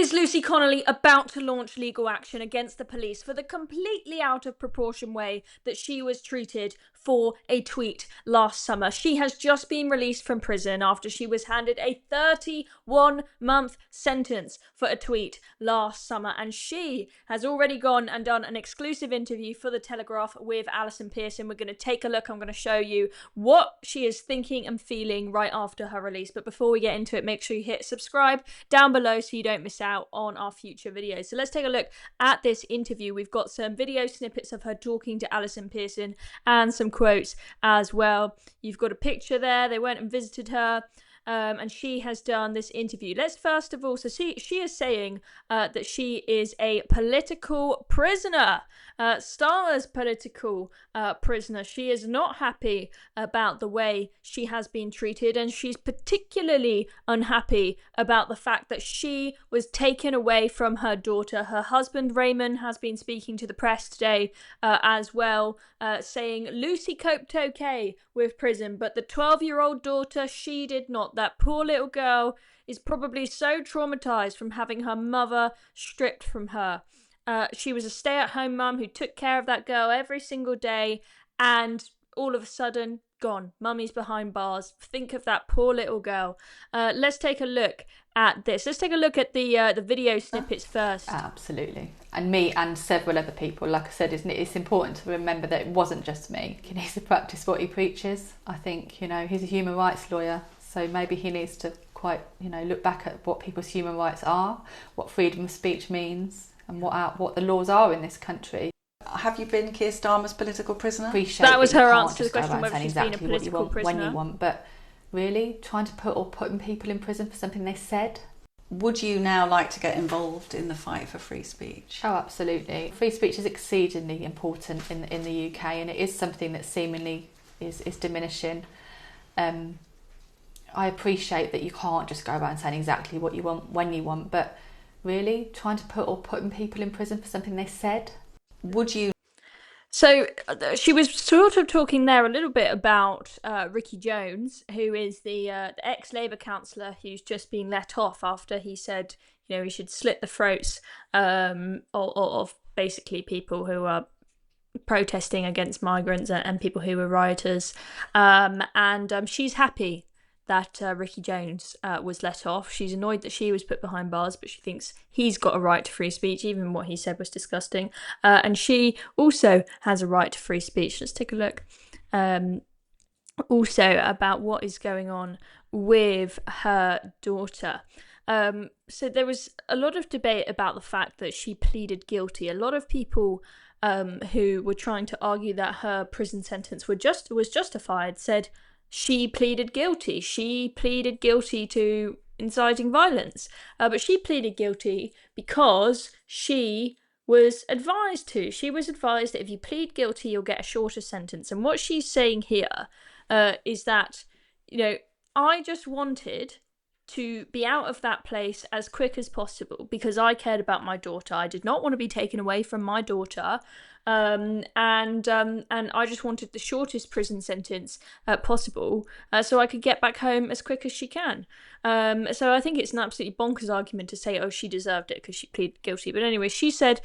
Is Lucy Connolly about to launch legal action against the police for the completely out of proportion way that she was treated for a tweet last summer? She has just been released from prison after she was handed a 31-month sentence for a tweet last summer, and she has already gone and done an exclusive interview for the Telegraph with Allison Pearson. We're going to take a look. I'm going to show you what she is thinking and feeling right after her release. But before we get into it, make sure you hit subscribe down below so you don't miss out on our future videos. So let's take a look at this interview. We've got some video snippets of her talking to Allison Pearson and some quotes as well. You've got a picture there. They went and visited her. And she has done this interview. Let's first of all, she is saying that she is a political prisoner. Starmer's political prisoner. She is not happy about the way she has been treated, and she's particularly unhappy about the fact that she was taken away from her daughter. Her husband Raymond has been speaking to the press today as well, saying Lucy coped okay with prison, but the 12-year-old daughter, she did not. That poor little girl is probably so traumatized from having her mother stripped from her. She was a stay-at-home mum who took care of that girl every single day, and all of a sudden, gone. Mummy's behind bars. Think of that poor little girl. Let's take a look at this. Let's take a look at the video snippets first. Absolutely. And me and several other people, like I said, it's important to remember that it wasn't just me. He needs to practice what he preaches. I think, he's a human rights lawyer, so maybe he needs to look back at what people's human rights are, what freedom of speech means, and what the laws are in this country. Have you been Keir Starmer's political prisoner? That was her answer to the question whether she's been a political prisoner. When you want, but really trying to putting people in prison for something they said. Would you now like to get involved in the fight for free speech? Oh, absolutely. Free speech is exceedingly important in the UK, and it is something that seemingly is diminishing. I appreciate that you can't just go around saying exactly what you want when you want, but really trying to putting people in prison for something they said. Would you? So she was sort of talking there a little bit about Ricky Jones, who is the ex-Labour councillor who's just been let off after he said, he should slit the throats of basically people who are protesting against migrants and people who were rioters. She's happy that Ricky Jones was let off. She's annoyed that she was put behind bars, but she thinks he's got a right to free speech. Even what he said was disgusting. And she also has a right to free speech. Let's take a look also about what is going on with her daughter. So there was a lot of debate about the fact that she pleaded guilty. A lot of people who were trying to argue that her prison sentence was justified said she pleaded guilty. She pleaded guilty to inciting violence. But she pleaded guilty because she was advised to. She was advised that if you plead guilty, you'll get a shorter sentence. And what she's saying here is that, I just wanted to be out of that place as quick as possible because I cared about my daughter. I did not want to be taken away from my daughter. And I just wanted the shortest prison sentence possible so I could get back home as quick as she can. So I think it's an absolutely bonkers argument to say, she deserved it because she pleaded guilty. But anyway, she said,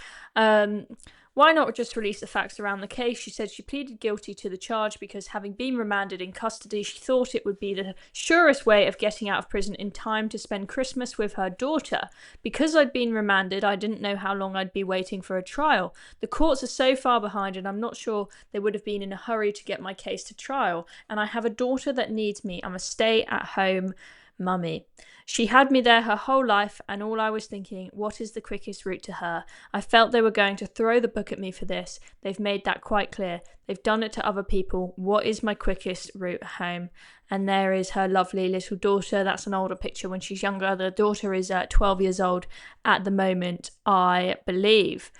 why not just release the facts around the case? She said she pleaded guilty to the charge because having been remanded in custody, she thought it would be the surest way of getting out of prison in time to spend Christmas with her daughter. Because I'd been remanded, I didn't know how long I'd be waiting for a trial. The courts are so far behind and I'm not sure they would have been in a hurry to get my case to trial. And I have a daughter that needs me. I'm a stay-at-home mummy. She had me there her whole life, and all I was thinking, what is the quickest route to her? I felt they were going to throw the book at me for this. They've made that quite clear. They've done it to other people. What is my quickest route home? And there is her lovely little daughter. That's an older picture when she's younger. The daughter is 12 years old at the moment, I believe.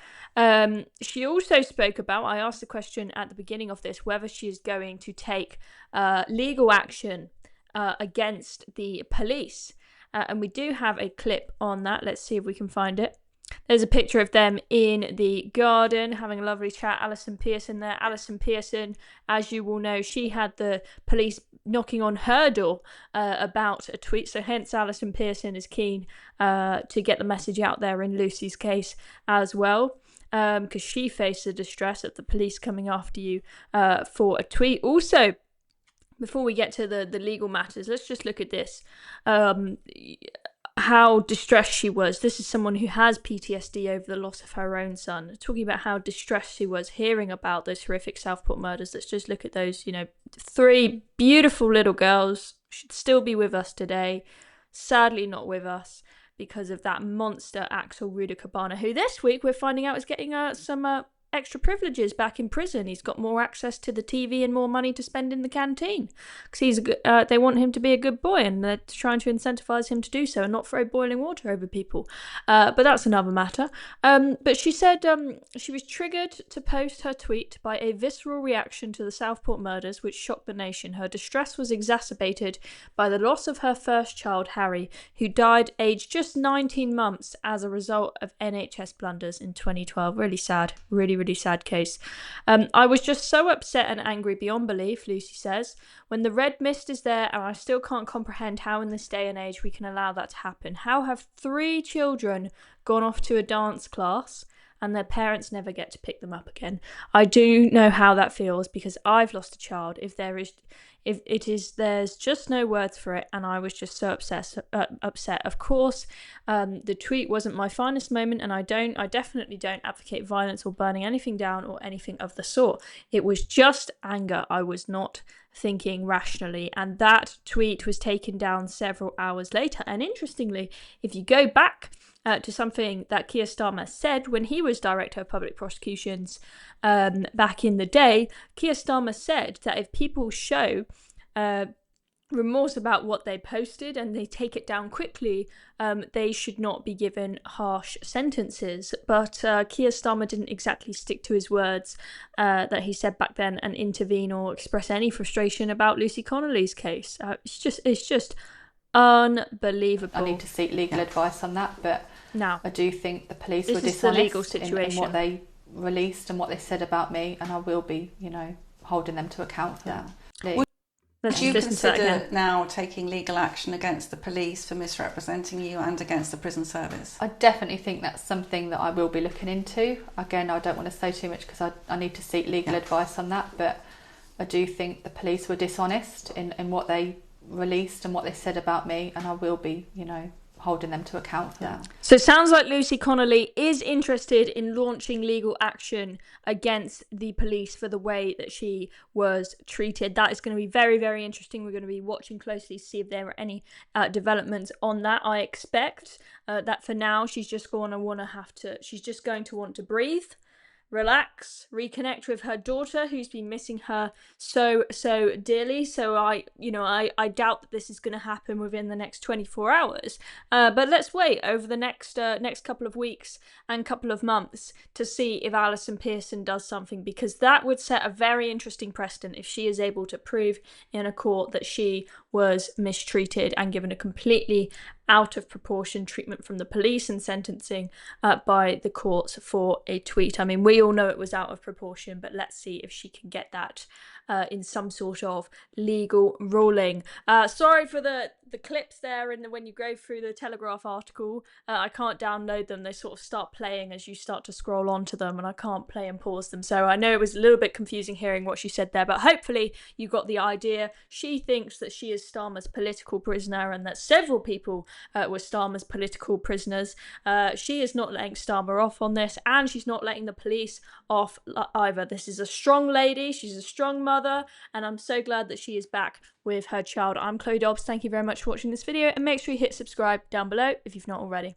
She also spoke about, I asked the question at the beginning of this, whether she is going to take legal action against the police. And we do have a clip on that. Let's see if we can find it. There's a picture of them in the garden having a lovely chat. Allison Pearson there. Allison Pearson, as you will know, she had the police knocking on her door about a tweet. So hence Allison Pearson is keen to get the message out there in Lucy's case as well. Because she faced the distress of the police coming after you for a tweet. Also, before we get to the legal matters, let's just look at this. How distressed she was. This is someone who has PTSD over the loss of her own son. Talking about how distressed she was hearing about those horrific Southport murders. Let's just look at those, 3 beautiful little girls. Should still be with us today. Sadly not with us because of that monster Axel Ruda-Cabana, who this week we're finding out is getting some extra privileges back in prison. He's got more access to the TV and more money to spend in the canteen because they want him to be a good boy, and they're trying to incentivize him to do so and not throw boiling water over people. But that's another matter. But she said she was triggered to post her tweet by a visceral reaction to the Southport murders, which shocked the nation. Her distress was exacerbated by the loss of her first child, Harry, who died aged just 19 months as a result of NHS blunders in 2012. Really sad. Really sad case. I was just so upset and angry beyond belief, Lucy says. When the red mist is there, and I still can't comprehend how in this day and age we can allow that to happen. How have 3 children gone off to a dance class and their parents never get to pick them up again? I do know how that feels because I've lost a child. There's just no words for it, and I was just so upset. Of course, the tweet wasn't my finest moment, and I definitely don't advocate violence or burning anything down or anything of the sort. It was just anger. I was not thinking rationally, and that tweet was taken down several hours later. And interestingly, if you go back to something that Keir Starmer said when he was Director of Public Prosecutions back in the day, Keir Starmer said that if people show remorse about what they posted and they take it down quickly, they should not be given harsh sentences. But Keir Starmer didn't exactly stick to his words that he said back then and intervene or express any frustration about Lucy Connolly's case. It's just unbelievable. I need to seek legal advice on that, but now I do think the police were this is the legal dishonest situation. in what they released and what they said about me, and I will be, holding them to account for that. Would you consider now taking legal action against the police for misrepresenting you and against the prison service? I definitely think that's something that I will be looking into. Again, I don't want to say too much because I need to seek legal advice on that, but I do think the police were dishonest in what they released and what they said about me, and I will be, holding them to account for that. So it sounds like Lucy Connolly is interested in launching legal action against the police for the way that she was treated. That is going to be very, very interesting. We're going to be watching closely to see if there are any developments on that. I expect that for now she's just going to want to breathe, relax, reconnect with her daughter who's been missing her so dearly. So I doubt that this is going to happen within the next 24 hours. But let's wait over the next couple of weeks and couple of months to see if Allison Pearson does something, because that would set a very interesting precedent if she is able to prove in a court that she was mistreated and given a completely out of proportion treatment from the police and sentencing by the courts for a tweet. I mean, we all know it was out of proportion, but let's see if she can get that in some sort of legal ruling. Sorry for the clips there, and when you go through the Telegraph article, I can't download them. They sort of start playing as you start to scroll onto them, and I can't play and pause them. So I know it was a little bit confusing hearing what she said there, but hopefully you got the idea. She thinks that she is Starmer's political prisoner and that several people were Starmer's political prisoners. She is not letting Starmer off on this, and she's not letting the police off either. This is a strong lady. She's a strong mother, and I'm so glad that she is back with her child. I'm Chloe Dobbs. Thank you very much for watching this video, and make sure you hit subscribe down below if you've not already.